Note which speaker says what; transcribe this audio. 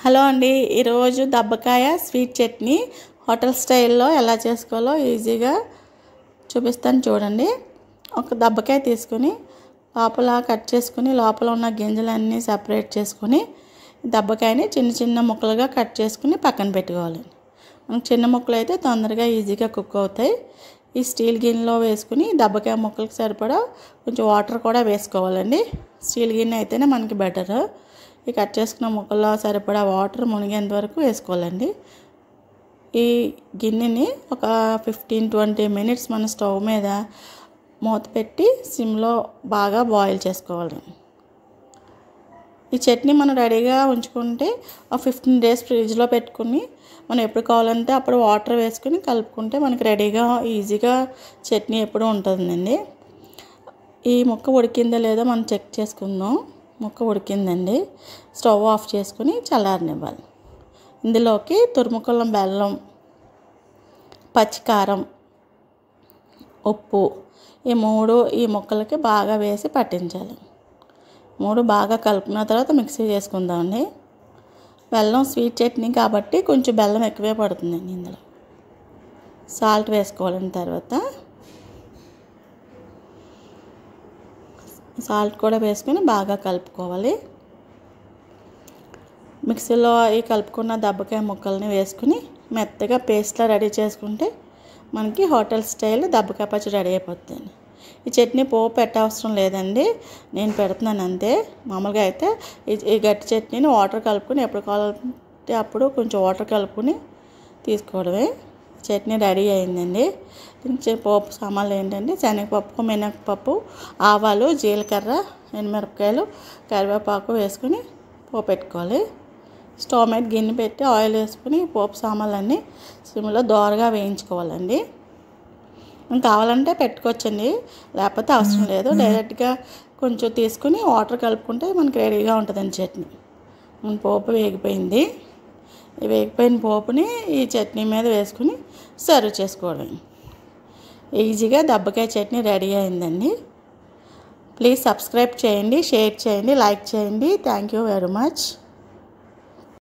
Speaker 1: Hello అండి, ఈరోజు దబ్బకాయ sweet chutney hotel స్టైల్లో ఎలా చేసుకోవాలో ఈజీగా చూపిస్తాను చూడండి. ఒక దబ్బకాయ తీసుకుని లోపల కట్ చేసుకుని లోపల ఉన్న గింజలన్నీ సపరేట్ చేసుకుని దబ్బకాయని చిన్న చిన్న ముక్కలుగా కట్ చేసుకుని పక్కన పెట్టుకోవాలి. మనకు చిన్న ముక్కలు అయితే తొందరగా ఈజీగా కుక్ అవుతాయి. ఈ స్టీల్ గిన్నెలో వేసుకుని దబ్బకాయ ముక్కలకు సరిపడా కొంచెం వాటర్ కూడా వేసుకోవాలండి. స్టీల్ గిన్నె అయితేనే మనకి బెటర్. ఈ కట్ చేసుకున్న ముక్కల్లో సరిపడా వాటర్ మునిగేంత వరకు వేసుకోవాలండి. ఈ గిన్నెని ఒక 15-20 మినిట్స్ మన స్టవ్ మీద మూత పెట్టి సిమ్లో బాగా బాయిల్ చేసుకోవాలి. ఈ చట్నీ మనం రెడీగా ఉంచుకుంటే 15 డేస్ ఫ్రిడ్జ్లో పెట్టుకుని మనం ఎప్పుడు కావాలంటే అప్పుడు వాటర్ వేసుకుని కలుపుకుంటే మనకి రెడీగా ఈజీగా చట్నీ ఎప్పుడు ఉంటుందండి. ఈ ముక్క ఉడికిందో లేదో మనం చెక్ చేసుకుందాం. ముక్క ఉడికిందండి. స్టవ్ ఆఫ్ చేసుకుని చల్లారనివ్వాలి. ఇందులోకి తురుముకున్న బెల్లం, పచ్చికారం, ఉప్పు ఈ ముక్కలకి బాగా వేసి పట్టించాలి. 3 బాగా కలుపుకున్న తర్వాత మిక్సీ చేసుకుందామండి. బెల్లం స్వీట్ చట్నీ కాబట్టి కొంచెం బెల్లం ఎక్కువే పడుతుందండి. ఇందులో సాల్ట్ వేసుకోవాలండి. తర్వాత సాల్ట్ కూడా వేసుకొని బాగా కలుపుకోవాలి. మిక్సీలో ఈ కలుపుకున్న దబ్బకాయ ముక్కల్ని వేసుకుని మెత్తగా పేస్ట్లా రెడీ చేసుకుంటే మనకి హోటల్ స్టైల్ దబ్బకాయ పచ్చడి రెడీ అయిపోతుంది. ఈ చట్నీ పోపు పెట్టవసరం లేదండి, నేను పెడుతున్నాను అంతే. మామూలుగా అయితే ఈ గట్టి చట్నీని వాటర్ కలుపుకొని ఎప్పుడు కావాలంటే అప్పుడు కొంచెం వాటర్ కలుపుకొని తీసుకోవడమే. చట్నీ రెడీ అయిందండి. దీనికి పోపు సామాన్లు ఏంటంటే శనగపప్పు, మినపప్పు, ఆవాలు, జీలకర్ర, ఎండుమిరపకాయలు, కరివేపాకు వేసుకుని పోపు పెట్టుకోవాలి. స్టవ్ మీద గిన్నె పెట్టి ఆయిల్ వేసుకుని పోపు సామాన్లన్నీ సిమ్లో దోరగా వేయించుకోవాలండి. కావాలంటే పెట్టుకోవచ్చండి, లేకపోతే అవసరం లేదు. డైరెక్ట్గా కొంచెం తీసుకుని వాటర్ కలుపుకుంటే మనకి రెడీగా ఉంటుందండి చట్నీ. పోపు వేగిపోయింది. ఈ వేగిపోయిన పోపుని ఈ చట్నీ మీద వేసుకుని సర్వ్ చేసుకోవడం. ఈజీగా దబ్బకాయ చట్నీ రెడీ అయిందండి. ప్లీజ్ సబ్స్క్రైబ్ చేయండి, షేర్ చేయండి, లైక్ చేయండి. Thank you very much.